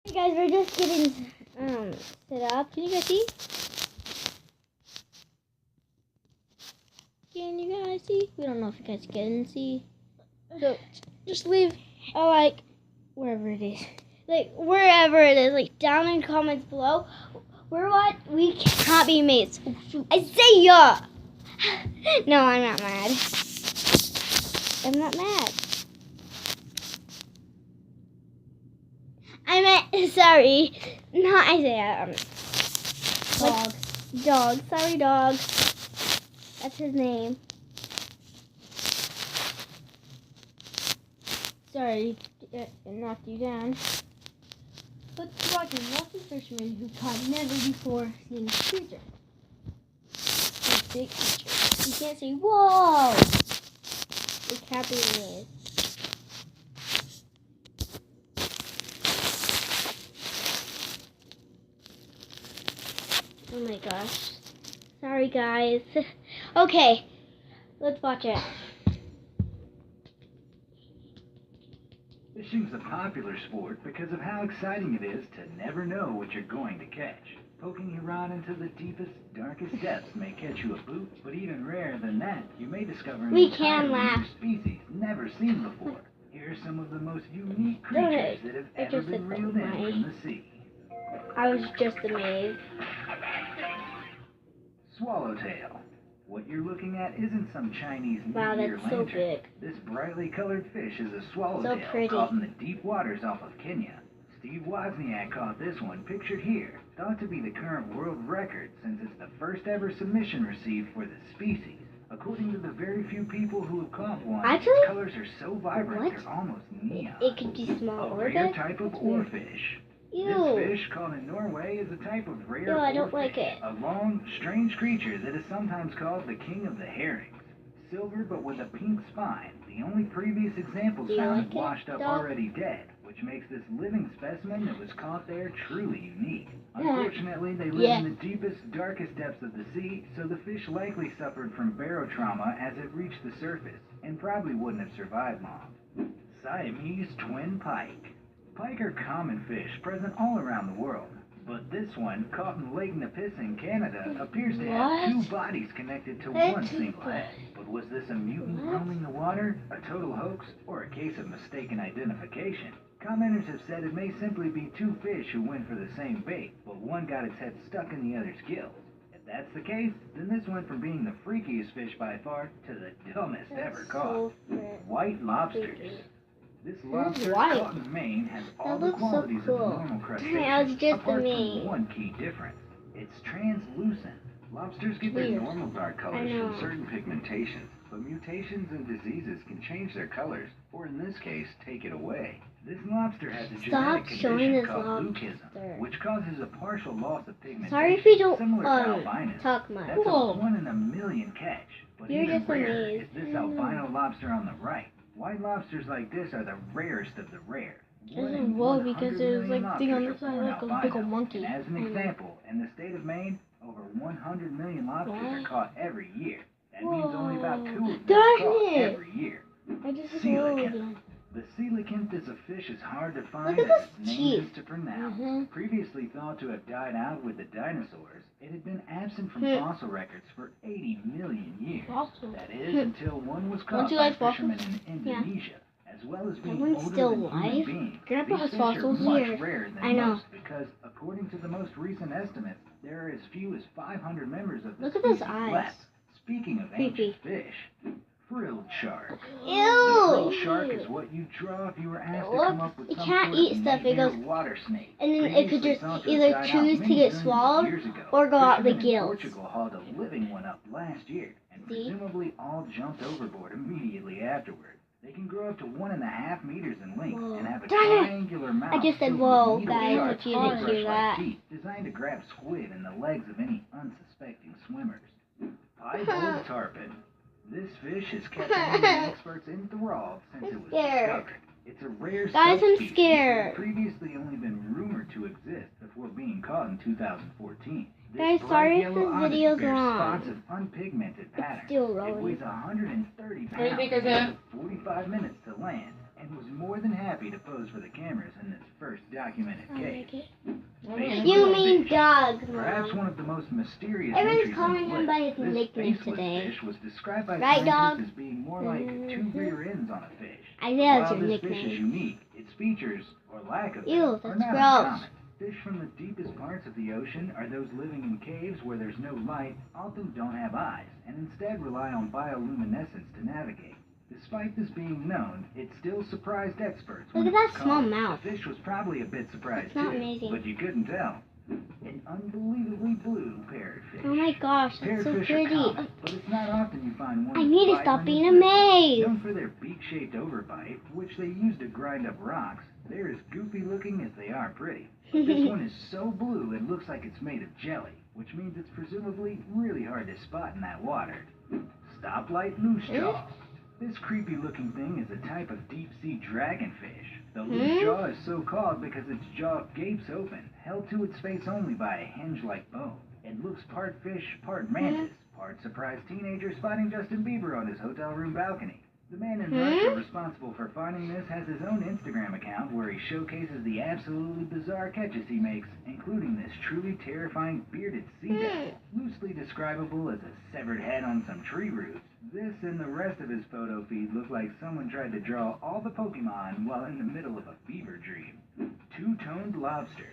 Hey guys, we're just getting set up. Can you guys see? Can you guys see? We don't know if you guys can see. So just leave a like wherever it is. Like wherever it is, like down in comments below. We cannot be mates. Oh, shoot. Isaiah! No, I'm not mad. I'm not mad. I meant, sorry, not Isaiah. Dog. Sorry, dog. That's his name. Sorry, it knocked you down. But watching lots of fishermen who caught never before seen creature. A big creature. You can't say, whoa! Look how big it is. Oh my gosh. Sorry guys. Okay, let's watch it. Fishing's a popular sport because of how exciting it is to never know what you're going to catch. Poking your rod into the deepest, darkest depths may catch you a boot, but even rarer than that, you may discover an entire new species never seen before. Here are some of the most unique creatures that have ever been reeled in from the sea. I was just amazed. Swallowtail. What you're looking at isn't some Chinese Wow, New Year that's so lantern. big. This brightly colored fish is a swallowtail So pretty. caught in the deep waters off of Kenya. Steve Wozniak caught this one, pictured here, thought to be the current world record since it's the first ever submission received for the species. According to the very few people who have caught one, Actually, its colors are so vibrant they're almost neon. It could be small a or rare big. type of oarfish. Ew. This fish, caught in Norway, is a type of rare Ew, I don't oarfish, like it. a long, strange creature that is sometimes called the king of the herrings. Silver but with a pink spine, the only previous examples found have washed up already dead, which makes this living specimen that was caught there truly unique. Unfortunately, they live in the deepest, darkest depths of the sea, so the fish likely suffered from barotrauma as it reached the surface, and probably wouldn't have survived long. Siamese twin pike. Pike are common fish present all around the world, but this one, caught in Lake Nipissing, Canada, appears to have two bodies connected to one single head. But was this a mutant roaming the water, a total hoax, or a case of mistaken identification? Commenters have said it may simply be two fish who went for the same bait, but one got its head stuck in the other's gills. If that's the case, then this went from being the freakiest fish by far to the dumbest ever caught. White lobsters. This lobster caught in Maine has all the qualities of a normal crustacean, apart from one key difference. It's translucent. Lobsters get their normal dark colors from certain pigmentations, but mutations and diseases can change their colors, or in this case, take it away. This lobster has a genetic condition called leucism, which causes a partial loss of pigmentation. Sorry if you don't similar to albinism. talk much. That's a 1 in a million catch. But You're even just rarer amazed. is this albino lobster on the right. White lobsters like this are the rarest of the rare. Whoa, because there's like thing on the side like a big old monkey. And as an example, in the state of Maine, over 100 million lobsters are caught every year. That means only about 2 of them are caught every year. Coelacanth. The coelacanth is a fish as hard to find as its name is to pronounce. Previously thought to have died out with the dinosaurs, it had been absent from fossil records for 80 million years. That is, until one was caught by fishermen in Indonesia. As well as being older than human beings, Grandpa has these fish are fossils much here. rarer than most because, according to the most recent estimates, there are as few as 500 members of the species left. Speaking of ancient fish, frilled shark. Ew! The frilled shark is what you draw if you were asked to come up with some sort of nightmare water snake. And then it could just either choose to get swallowed or go out the gills. Portugal hauled a living one up last year, and presumably all jumped overboard immediately afterward. They can grow up to 1.5 meters in length and have a triangular mouth. I just said whoa, guys, if you didn't hear that. Teeth designed to grab squid and the legs of any unsuspecting swimmers. Piebald tarpon. This fish has kept many experts enthralled since it was discovered. It's a rare subspecies that had previously only been rumored to exist before being caught in 2014. Guys, sorry if this video's long. Spots of unpigmented patterns. Still rolling. It weighs 130 pounds and takes 45 minutes to land, and and was more than happy to pose for the cameras in this first documented case. You mean dog, Perhaps Mom. one of the most mysterious Everyone's entries calling in the him by his list. This nickname faceless today. fish was described by Right, scientists dog? as being more like two rear ends on a fish. I know it's While your this fish is nickname. unique, its features, or lack of Ew, them, are that's not gross. uncommon. Fish from the deepest parts of the ocean are those living in caves where there's no light, often don't have eyes, and instead rely on bioluminescence to navigate. Despite this being known, it still surprised experts. Look when at it was that small caught. mouth. The fish was probably a bit surprised It's not too, amazing. but you couldn't tell. An unbelievably blue parrotfish. Oh my gosh, that's so Parrotfish are pretty. common, but it's not often you find one I as need to stop vibrant being as this one. amazed. Known for their beak-shaped overbite, which they use to grind up rocks, they're as goofy looking as they are pretty. But this one is so blue it looks like it's made of jelly, which means it's presumably really hard to spot in that water. Stoplight moose jaw. This creepy looking thing is a type of deep-sea dragonfish. The loose jaw is so called because its jaw gapes open, held to its face only by a hinge-like bone. It looks part fish, part mantis, part surprised teenager spotting Justin Bieber on his hotel room balcony. The man in Russia responsible for finding this has his own Instagram account where he showcases the absolutely bizarre catches he makes, including this truly terrifying bearded sea devil, loosely describable as a severed head on some tree roots. This and the rest of his photo feed look like someone tried to draw all the Pokemon while in the middle of a fever dream. Two-toned lobster.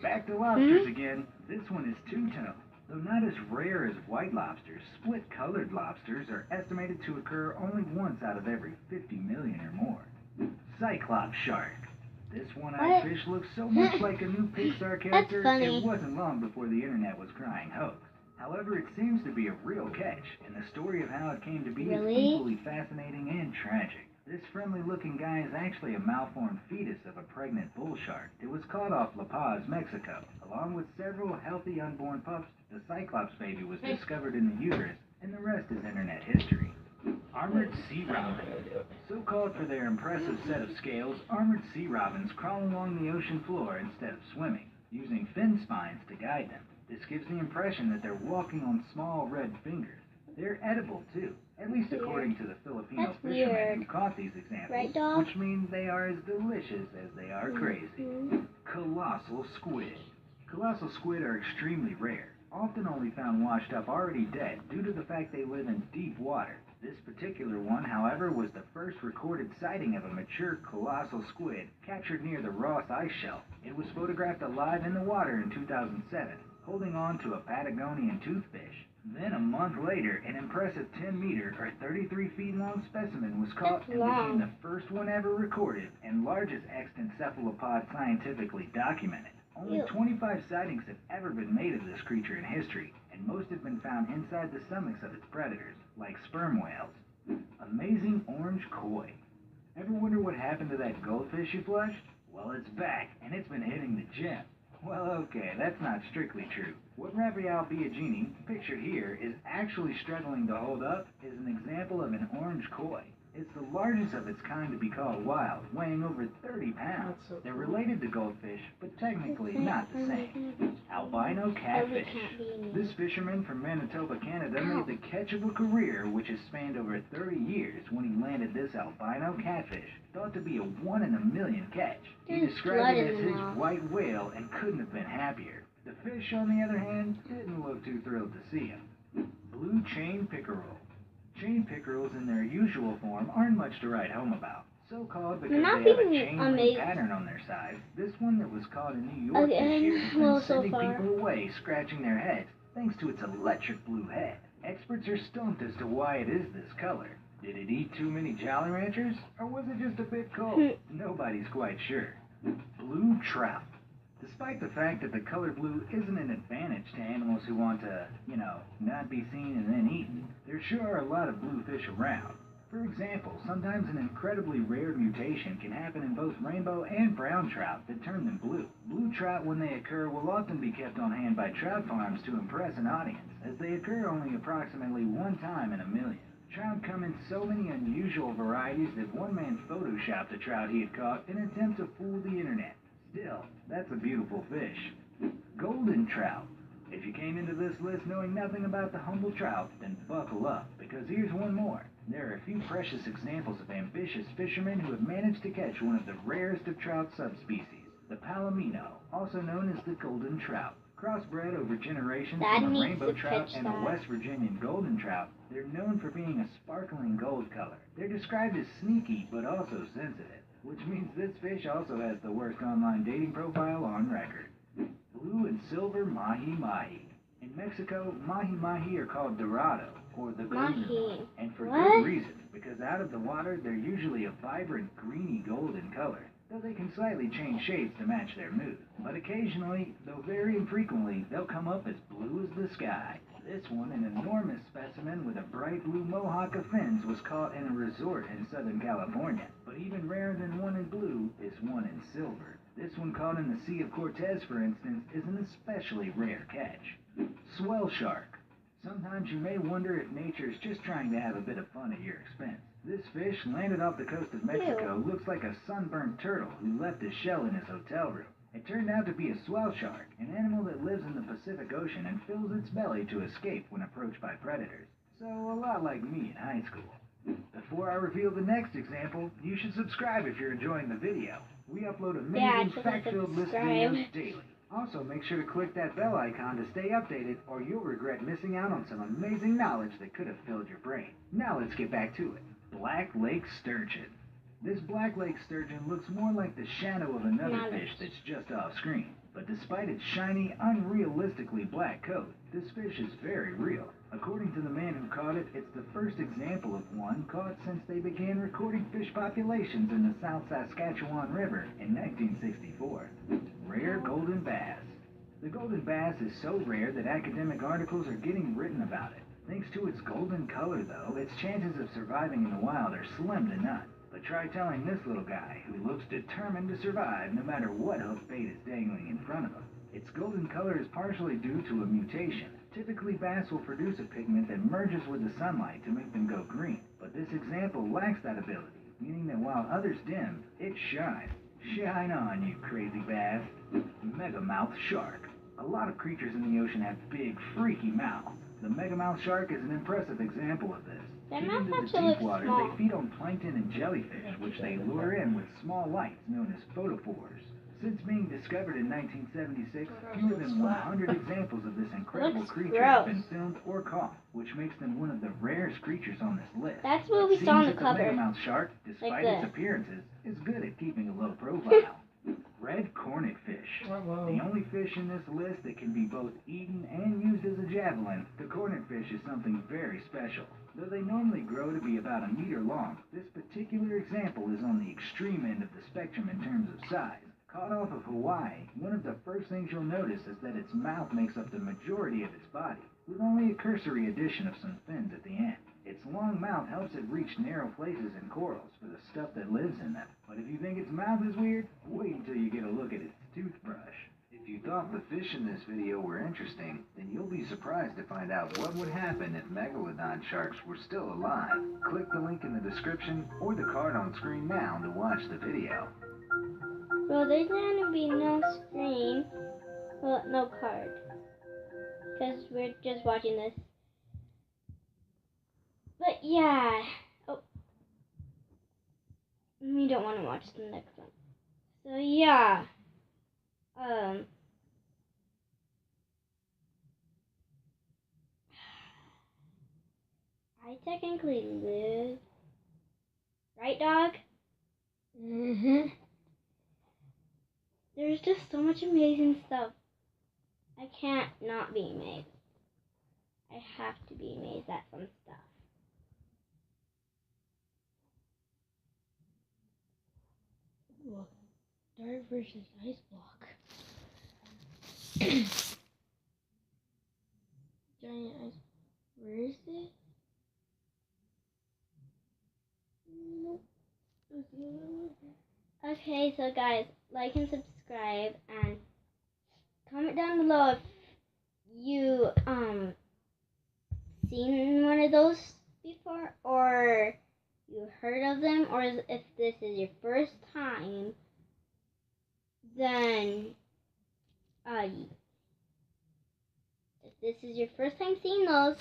Back to lobsters again. This one is two-toned. Though not as rare as white lobsters, split-colored lobsters are estimated to occur only once out of every 50 million or more. Cyclops shark. This one-eyed fish looks so much like a new Pixar character, funny. it wasn't long before the internet was crying hoax. However, it seems to be a real catch, and the story of how it came to be is equally fascinating and tragic. This friendly-looking guy is actually a malformed fetus of a pregnant bull shark. It was caught off La Paz, Mexico. Along with several healthy unborn pups, the Cyclops baby was discovered in the uterus, and the rest is internet history. Armored sea robin. So called for their impressive set of scales, armored sea robins crawl along the ocean floor instead of swimming, using fin spines to guide them. This gives the impression that they're walking on small red fingers. They're edible too, at least according to the Filipino That's fishermen weird. who caught these examples, Right, dog? which means they are as delicious as they are crazy. Colossal squid. Colossal squid are extremely rare, often only found washed up already dead due to the fact they live in deep water. This particular one, however, was the first recorded sighting of a mature colossal squid captured near the Ross Ice Shelf. It was photographed alive in the water in 2007, holding on to a Patagonian toothfish. Then a month later, an impressive 10-meter or 33 feet long specimen was caught That's and long. became the first one ever recorded and largest extant cephalopod scientifically documented. Only 25 sightings have ever been made of this creature in history, and most have been found inside the stomachs of its predators, like sperm whales. Amazing orange koi. Ever wonder what happened to that goldfish you flushed? Well, it's back, and it's been hitting the gym. Well, okay, that's not strictly true. What Raphael Biagini, pictured here, is actually struggling to hold up is an example of an orange koi. It's the largest of its kind to be caught wild, weighing over 30 pounds. They're related to goldfish, but technically not the same. Albino catfish. This fisherman from Manitoba, Canada, made the catch of a career which has spanned over 30 years when he landed this albino catfish, thought to be a 1 in a million catch. He There's described blood it in as the his mouth. white whale and couldn't have been happier. The fish, on the other hand, didn't look too thrilled to see him. Blue chain pickerel. Chain pickerels in their usual form aren't much to write home about. So called because Not they have a being chain amazing. link pattern on their side. This one that was caught in New York this Okay, year has well, been so sending far. people away scratching their heads thanks to its electric blue head. Experts are stumped as to why it is this color. Did it eat too many Jolly Ranchers? Or was it just a bit cold? Nobody's quite sure. Blue trout. Despite the fact that the color blue isn't an advantage to animals who want to, not be seen and then eaten, there sure are a lot of blue fish around. For example, sometimes an incredibly rare mutation can happen in both rainbow and brown trout that turn them blue. Blue trout, when they occur, will often be kept on hand by trout farms to impress an audience, as they occur only approximately one time in a million. Trout come in so many unusual varieties that one man photoshopped a trout he had caught in an attempt to fool the internet. Still, that's a beautiful fish. Golden trout. If you came into this list knowing nothing about the humble trout, then buckle up, because here's one more. There are a few precious examples of ambitious fishermen who have managed to catch one of the rarest of trout subspecies, the palomino, also known as the golden trout. Crossbred over generations Dad from a needs rainbow to trout pitch and a that. West Virginian golden trout, they're known for being a sparkling gold color. They're described as sneaky but also sensitive, which means this fish also has the worst online dating profile on record. Blue and silver mahi-mahi. In Mexico, mahi-mahi are called dorado, or the golden Mahi. one, and for What? good reason, because out of the water they're usually a vibrant greeny golden color, though they can slightly change shades to match their mood. But occasionally, though very infrequently, they'll come up as blue as the sky. This one, an enormous specimen with a bright blue mohawk of fins, was caught in a resort in Southern California. But even rarer than one in blue is one in silver. This one caught in the Sea of Cortez, for instance, is an especially rare catch. Swell shark. Sometimes you may wonder if nature is just trying to have a bit of fun at your expense. This fish, landed off the coast of Mexico, looks like a sunburned turtle who left his shell in his hotel room. It turned out to be a swell shark, an animal that lives in the Pacific Ocean and fills its belly to escape when approached by predators. So a lot like me in high school. Before I reveal the next example, you should subscribe if you're enjoying the video. We upload amazing fact-filled list videos daily. Also, make sure to click that bell icon to stay updated, or you'll regret missing out on some amazing knowledge that could have filled your brain. Now let's get back to it. Black Lake Sturgeon. This Black Lake Sturgeon looks more like the shadow of another fish that's just off screen. But despite its shiny, unrealistically black coat, this fish is very real. According to the man who caught it, it's the first example of one caught since they began recording fish populations in the South Saskatchewan River in 1964. Rare golden bass. The golden bass is so rare that academic articles are getting written about it. Thanks to its golden color, though, its chances of surviving in the wild are slim to none. But try telling this little guy, who looks determined to survive no matter what hook bait is dangling in front of him. Its golden color is partially due to a mutation. Typically, bass will produce a pigment that merges with the sunlight to make them go green. But this example lacks that ability, meaning that while others dim, it shines. Shine on, you crazy bass. Megamouth shark. A lot of creatures in the ocean have big, freaky mouths. The megamouth shark is an impressive example of this. Their Deep mouth into the actually deep looks water, small. they feed on plankton and jellyfish, which they lure in with small lights known as photophores. Since being discovered in 1976, fewer than 100 examples of this incredible Looks creature have been gross. filmed or caught, which makes them one of the rarest creatures on this list. That's what we It saw on seems the that cover. megamouth shark, despite Like its this. appearances, is good at keeping a low profile. Red cornet fish. The only fish in this list that can be both eaten and used as a javelin, the cornet fish is something very special. Though they normally grow to be about a meter long, this particular example is on the extreme end of the spectrum in terms of size. Caught off of Hawaii, one of the first things you'll notice is that its mouth makes up the majority of its body, with only a cursory addition of some fins at the end. Its long mouth helps it reach narrow places in corals for the stuff that lives in them. But if you think its mouth is weird, wait until you get a look at its toothbrush. If you thought the fish in this video were interesting, then you'll be surprised to find out what would happen if megalodon sharks were still alive. Click the link in the description or the card on screen now to watch the video. Well, there's gonna be no screen, well, no card, because we're just watching this. But yeah, oh, we don't want to watch the next one. So yeah, I technically live, right, dog? Mm-hmm. There's just so much amazing stuff. I can't not be amazed. I have to be amazed at some stuff. Well, Dart versus Ice Block. Giant ice. Where is it? Nope. Okay, so guys, like and subscribe and comment down below if you seen one of those before, or you heard of them, or if this is your first time, then if this is your first time seeing those,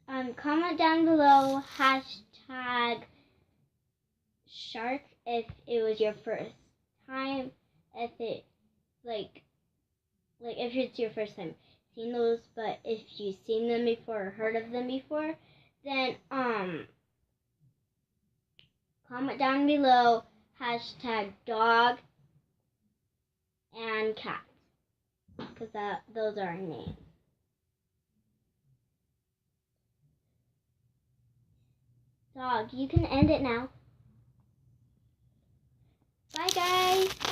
comment down below hashtag shark if it was your first time, if it like if it's your first time seeing those, but if you've seen them before or heard of them before, then comment down below hashtag dog and cat, because those are our names. Dog, you can end it now. Bye guys.